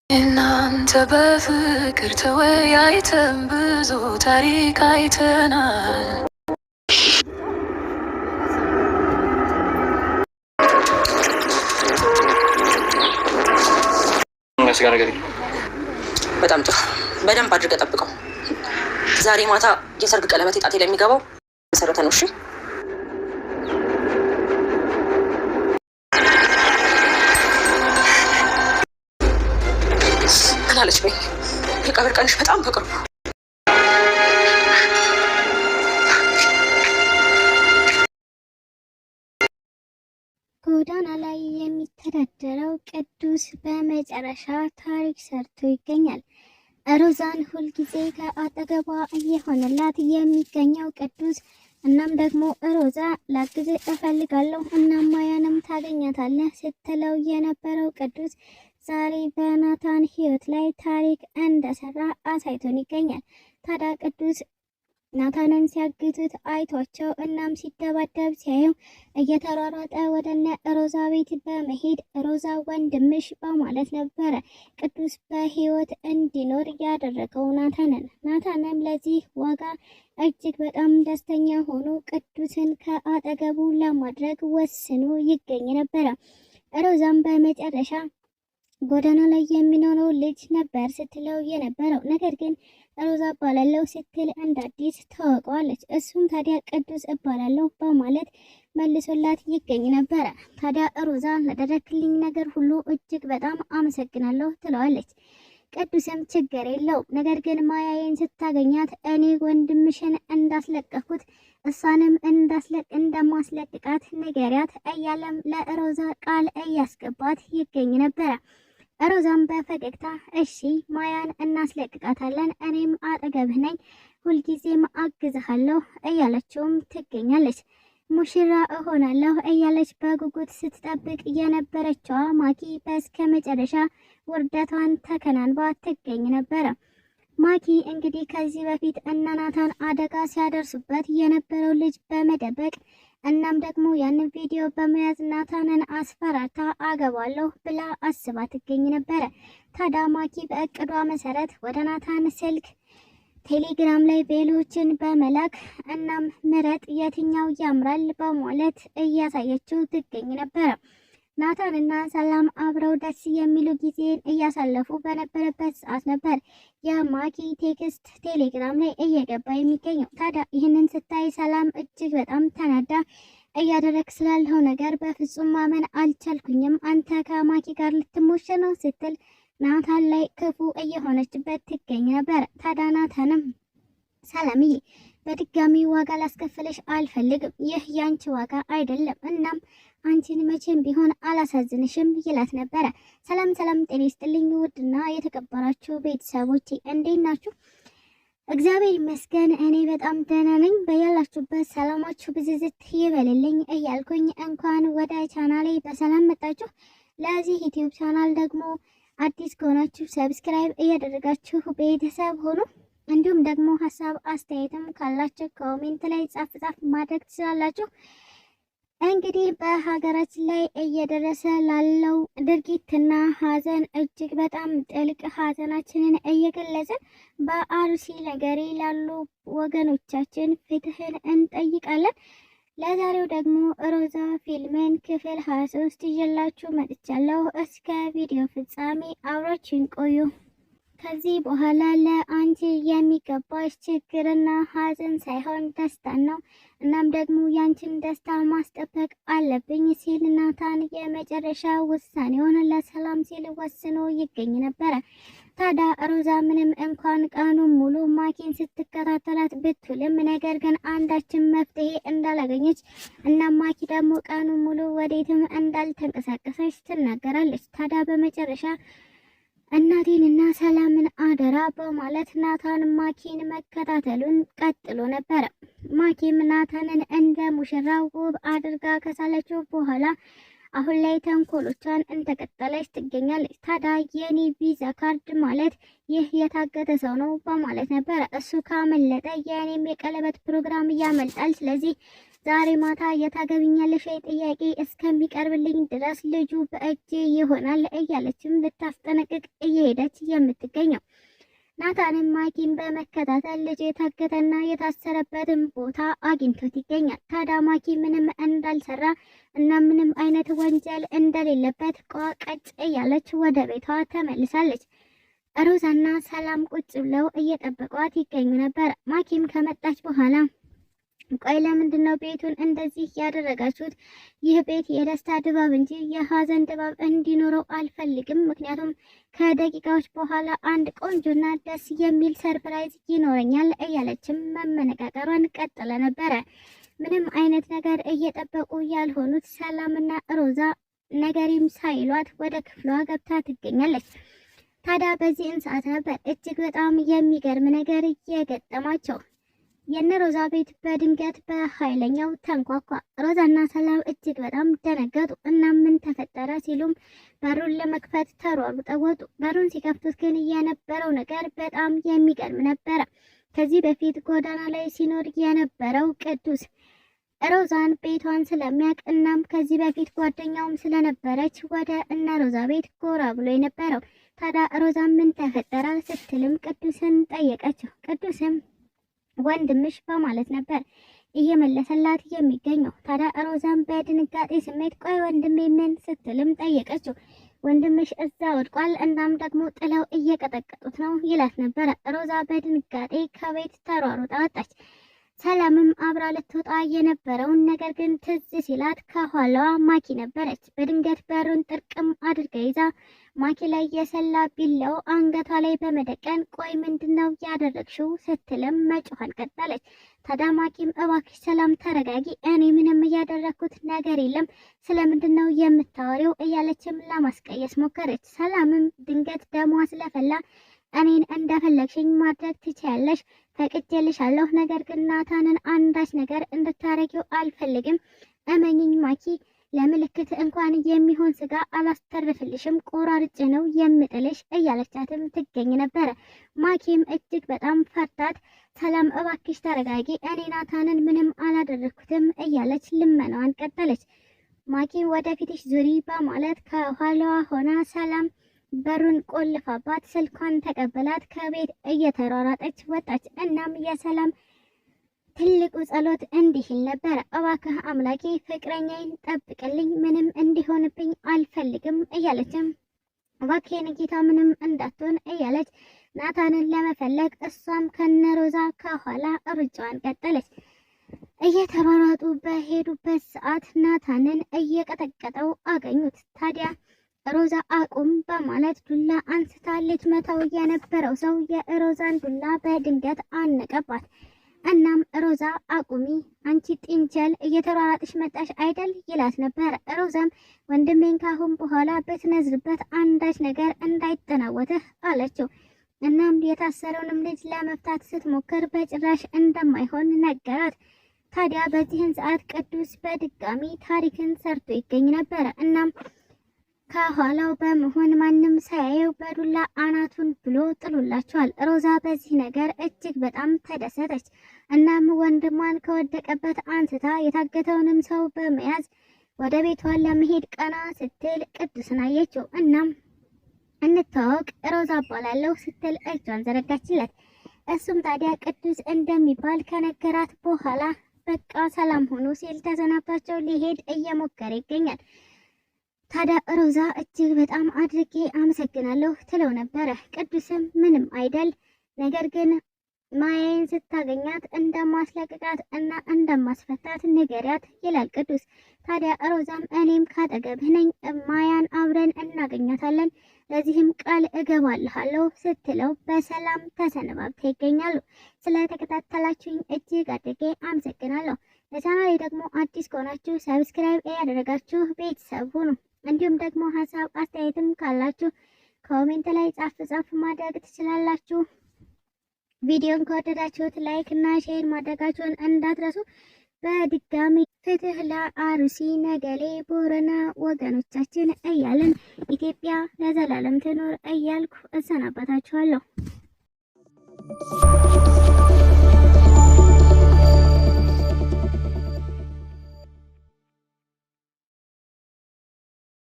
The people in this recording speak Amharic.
እናንተ በፍቅር ተወያይተን ብዙ ታሪክ አይተናል። በጣም ጥሩ። በደንብ አድርገህ ጠብቀው። ዛሬ ማታ የሰርግ ቀለበት ጣቴ ላይ የሚገባው መሰረተ ነው። እሺ ምናለች በይ። የቀብር ቀንሽ በጣም በቅርቡ። ጎዳና ላይ የሚተዳደረው ቅዱስ በመጨረሻ ታሪክ ሰርቶ ይገኛል። ሮዛን ሁልጊዜ ከአጠገቧ እየሆነላት የሚገኘው ቅዱስ እናም ደግሞ ሮዛ ላግዝ እፈልጋለሁ እናም ማያንም ታገኛታለህ ስትለው የነበረው ቅዱስ ዛሬ በናታን ህይወት ላይ ታሪክ እንደሰራ አሳይቶን ይገኛል። ታዲያ ቅዱስ ናታንን ሲያግቱት አይቷቸው እናም ሲደባደብ ሲያየው እየተሯሯጠ ወደነ ሮዛ ቤት በመሄድ ሮዛ ወንድምሽ በማለት ነበረ ቅዱስ በህይወት እንዲኖር ያደረገው ናታንም ለዚህ ዋጋ እጅግ በጣም ደስተኛ ሆኖ ቅዱስን ከአጠገቡ ለማድረግ ወስኖ ይገኝ ነበረ። ሮዛም በመጨረሻ ጎዳና ላይ የሚኖረው ልጅ ነበር ስትለው የነበረው ነገር ግን ሮዛ እባላለሁ ስትል እንደ አዲስ ታወቀዋለች። እሱም ታዲያ ቅዱስ እባላለሁ በማለት መልሶላት ይገኝ ነበረ። ታዲያ ሮዛ ላደረክልኝ ነገር ሁሉ እጅግ በጣም አመሰግናለሁ ትለዋለች። ቅዱስም ችግር የለው ነገር ግን ማያዬን ስታገኛት እኔ ወንድምሽን እንዳስለቀኩት እሷንም እንደማስለቅቃት ንገሪያት እያለም ለሮዛ ቃል እያስገባት ይገኝ ነበረ። ሮዛም በፈገግታ እሺ ማያን እናስለቅቃታለን፣ እኔም አጠገብህ ነኝ፣ ሁልጊዜም አግዝሃለሁ እያለችውም ትገኛለች። ሙሽራ እሆናለሁ እያለች በጉጉት ስትጠብቅ የነበረችዋ ማኪ በስከ መጨረሻ ውርደቷን ተከናንባ ትገኝ ነበረ። ማኪ እንግዲህ ከዚህ በፊት እነ ናታን አደጋ ሲያደርሱበት የነበረው ልጅ በመደበቅ እናም ደግሞ ያንን ቪዲዮ በመያዝ ናታንን አስፈራርታ አገባለሁ ብላ አስባ ትገኝ ነበረ። ታዲያ ማኪ በእቅዷ መሰረት ወደ ናታን ስልክ ቴሌግራም ላይ ቬሎችን በመላክ እናም ምረጥ የትኛው ያምራል በማለት እያሳየችው ትገኝ ነበረ። ናታንና ሰላም አብረው ደስ የሚሉ ጊዜን እያሳለፉ በነበረበት ሰዓት ነበር የማኪ ቴክስት ቴሌግራም ላይ እየገባ የሚገኘው። ታዲያ ይህንን ስታይ ሰላም እጅግ በጣም ተናዳ እያደረግ ስላለው ነገር በፍጹም ማመን አልቻልኩኝም፣ አንተ ከማኪ ጋር ልትሞሸ ነው ስትል ናታን ላይ ክፉ እየሆነችበት ትገኝ ነበር። ታዲያ ናታንም ሰላምዬ በድጋሚ ዋጋ ላስከፍልሽ አልፈልግም፣ ይህ ያንቺ ዋጋ አይደለም፣ እናም አንቺን መቼም ቢሆን አላሳዝንሽም ይላት ነበረ። ሰላም ጤና ይስጥልኝ ውድና የተከበራችሁ ቤተሰቦች እንዴት ናችሁ? እግዚአብሔር ይመስገን እኔ በጣም ደህና ነኝ። በያላችሁበት ሰላማችሁ ብዝዝት ይበልልኝ እያልኩኝ እንኳን ወደ ቻናሌ በሰላም መጣችሁ። ለዚህ ዩቲዩብ ቻናል ደግሞ አዲስ ከሆናችሁ ሰብስክራይብ እያደረጋችሁ ቤተሰብ ሆኑ። እንዲሁም ደግሞ ሀሳብ አስተያየትም ካላችሁ ኮሜንት ላይ ጻፍ ማድረግ ትችላላችሁ። እንግዲህ በሀገራችን ላይ እየደረሰ ላለው ድርጊትና ሀዘን እጅግ በጣም ጥልቅ ሀዘናችንን እየገለጽን በአርሲ ነገሬ ላሉ ወገኖቻችን ፍትህን እንጠይቃለን። ለዛሬው ደግሞ ሮዛ ፊልምን ክፍል 23 ይዤላችሁ መጥቻለሁ። እስከ ቪዲዮ ፍጻሜ አብራችን ቆዩ። ከዚህ በኋላ ለአንቺ የሚገባሽ ችግርና ሀዘን ሳይሆን ደስታን ነው። እናም ደግሞ ያንቺን ደስታ ማስጠበቅ አለብኝ ሲል ናታን የመጨረሻ ውሳኔውን ለሰላም ሲል ወስኖ ይገኝ ነበረ። ታዲያ ሮዛ ምንም እንኳን ቀኑን ሙሉ ማኪን ስትከታተላት ብትውልም ነገር ግን አንዳችን መፍትሄ እንዳላገኘች እና ማኪ ደግሞ ቀኑን ሙሉ ወዴትም እንዳልተንቀሳቀሰች ትናገራለች። ታዲያ በመጨረሻ እናቴንና ሰላምን አደራ በማለት ናታን ማኪን መከታተሉን ቀጥሎ ነበረ። ማኪም ናታንን እንደ ሙሽራ ውብ አድርጋ ከሳለችው በኋላ አሁን ላይ ተንኮሎቿን እንደቀጠለች ትገኛለች። ታዲያ የኔ ቪዛ ካርድ ማለት ይህ የታገተ ሰው ነው በማለት ነበረ። እሱ ካመለጠ የኔም የቀለበት ፕሮግራም ያመልጣል፣ ስለዚህ ዛሬ ማታ የታገቢኛለሽ ጥያቄ እስከሚቀርብልኝ ድረስ ልጁ በእጄ ይሆናል እያለችም ልታስጠነቅቅ እየሄደች የምትገኘው ናታንም ማኪን በመከታተል ልጅ የታገተና የታሰረበትን ቦታ አግኝቶት ይገኛል። ታዲያ ማኪ ምንም እንዳልሰራ እና ምንም አይነት ወንጀል እንደሌለበት ቋቀጭ እያለች ወደ ቤቷ ተመልሳለች። ሮዛና ሰላም ቁጭ ብለው እየጠበቋት ይገኙ ነበር። ማኪም ከመጣች በኋላ ቆይ ለምንድን ነው ቤቱን እንደዚህ ያደረጋችሁት? ይህ ቤት የደስታ ድባብ እንጂ የሀዘን ድባብ እንዲኖረው አልፈልግም። ምክንያቱም ከደቂቃዎች በኋላ አንድ ቆንጆና ደስ የሚል ሰርፕራይዝ ይኖረኛል እያለችም መመነቃቀሯን ቀጥለ ነበረ። ምንም አይነት ነገር እየጠበቁ ያልሆኑት ሰላምና ሮዛ ነገሪም ሳይሏት ወደ ክፍሏ ገብታ ትገኛለች። ታዲያ በዚህን ሰዓት ነበር እጅግ በጣም የሚገርም ነገር የገጠማቸው። የነ ሮዛ ቤት በድንገት በኃይለኛው ተንኳኳ። ሮዛና ሰላም እጅግ በጣም ደነገጡ እና ምን ተፈጠረ ሲሉም በሩን ለመክፈት ተሯሩጠው ወጡ። በሩን ሲከፍቱት ግን የነበረው ነገር በጣም የሚገርም ነበረ። ከዚህ በፊት ጎዳና ላይ ሲኖር የነበረው ቅዱስ ሮዛን ቤቷን ስለሚያውቅ እናም ከዚህ በፊት ጓደኛውም ስለነበረች ወደ እነ ሮዛ ቤት ጎራ ብሎ የነበረው። ታዲያ ሮዛ ምን ተፈጠረ ስትልም ቅዱስን ጠየቀችው። ቅዱስም ወንድምሽ በማለት ነበር እየመለሰላት የሚገኘው። ታዲያ ሮዛን በድንጋጤ ስሜት ቆይ ወንድሜ ምን ስትልም ጠየቀችው። ወንድምሽ እዛ ወድቋል፣ እናም ደግሞ ጥለው እየቀጠቀጡት ነው ይላት ነበረ። ሮዛ በድንጋጤ ከቤት ተሯሩጣ ወጣች። ሰላምም አብራ ልትወጣ የነበረውን ነገር ግን ትዝ ሲላት ከኋላዋ ማኪ ነበረች። በድንገት በሩን ጥርቅም አድርጋ ይዛ ማኪ ላይ የሰላ ቢላው አንገቷ ላይ በመደቀን ቆይ ምንድነው ያደረግሽው ስትልም መጮኋን ቀጠለች። ታዲያ ማኪም እባክሽ ሰላም ተረጋጊ፣ እኔ ምንም እያደረግኩት ነገር የለም፣ ስለምንድነው የምታወሪው እያለችም ለማስቀየስ ሞከረች። ሰላምም ድንገት ደሟ ስለፈላ እኔን እንደፈለግሽኝ ማድረግ ትችያለሽ፣ ፈቅጄልሻለሁ፣ ነገር ግን ናታንን አንዳች ነገር እንድታረጊው አልፈልግም። እመኝኝ ማኪ፣ ለምልክት እንኳን የሚሆን ስጋ አላስተርፍልሽም፣ ቆራርጬ ነው የምጥልሽ እያለቻትም ትገኝ ነበረ። ማኪም እጅግ በጣም ፈርታት ሰላም እባክሽ ተረጋጊ፣ እኔ ናታንን ምንም አላደረግኩትም እያለች ልመናዋን ቀጠለች። ማኪ ወደፊትሽ ዙሪ በማለት ከኋላዋ ሆና ሰላም በሩን ቆልፋባት ስልኳን ተቀበላት። ከቤት እየተሯሯጠች ወጣች። እናም የሰላም ትልቁ ጸሎት እንዲህ ይል ነበር፣ እባክህ አምላኬ ፍቅረኛዬን ጠብቅልኝ፣ ምንም እንዲሆንብኝ አልፈልግም እያለችም እባክህን ጌታ ምንም እንዳትሆን እያለች ናታንን ለመፈለግ እሷም ከነሮዛ ከኋላ ሩጫዋን ቀጠለች። እየተሯሯጡ በሄዱበት ሰዓት ናታንን እየቀጠቀጠው አገኙት። ታዲያ ሮዛ አቁም በማለት ዱላ አንስታ ልትመታው የነበረው ሰው የሮዛን ዱላ በድንገት አነቀባት። እናም ሮዛ አቁሚ አንቺ ጢንቸል እየተሯሯጥሽ መጣሽ አይደል ይላት ነበር። ሮዛም ወንድሜን ካሁን በኋላ ብትነዝርበት አንዳች ነገር እንዳይጠናወትህ አለችው። እናም የታሰረውንም ልጅ ለመፍታት ስትሞክር በጭራሽ እንደማይሆን ነገራት። ታዲያ በዚህን ሰዓት ቅዱስ በድጋሚ ታሪክን ሰርቶ ይገኝ ነበረ። እናም ከኋላው በመሆን ማንም ሳያየው በዱላ አናቱን ብሎ ጥሎላቸዋል። ሮዛ በዚህ ነገር እጅግ በጣም ተደሰተች። እናም ወንድሟን ከወደቀበት አንስታ የታገተውንም ሰው በመያዝ ወደ ቤቷ ለመሄድ ቀና ስትል ቅዱስን አየችው። እናም እንተዋወቅ ሮዛ እባላለሁ ስትል እጇን ዘረጋችለት። እሱም ታዲያ ቅዱስ እንደሚባል ከነገራት በኋላ በቃ ሰላም ሆኖ ሲል ተሰናብቷቸው ሊሄድ እየሞከረ ይገኛል። ታዲያ ሮዛ እጅግ በጣም አድርጌ አመሰግናለሁ ትለው ነበረ። ቅዱስም ምንም አይደል፣ ነገር ግን ማያዬን ስታገኛት እንደማስለቅቃት እና እንደማስፈታት ንገሪያት ይላል ቅዱስ። ታዲያ ሮዛም እኔም ካጠገብህ ነኝ፣ ማያን አብረን እናገኛታለን፣ ለዚህም ቃል እገባልሃለሁ ስትለው በሰላም ተሰነባብተው ይገኛሉ። ስለተከታተላችሁኝ እጅግ አድርጌ አመሰግናለሁ። ለቻናሌ ደግሞ አዲስ ከሆናችሁ ሰብስክራይብ ያደረጋችሁ ቤተሰብ ሁኑ። እንዲሁም ደግሞ ሀሳብ አስተያየትም ካላችሁ ኮሜንት ላይ ጻፍ ማድረግ ትችላላችሁ። ቪዲዮን ከወደዳችሁት ላይክ እና ሼር ማድረጋችሁን እንዳትረሱ። በድጋሚ ፍትህ ለአሩሲ ነገሌ ቦረና ወገኖቻችን እያልን ኢትዮጵያ ለዘላለም ትኖር እያልኩ እሰናበታችኋለሁ።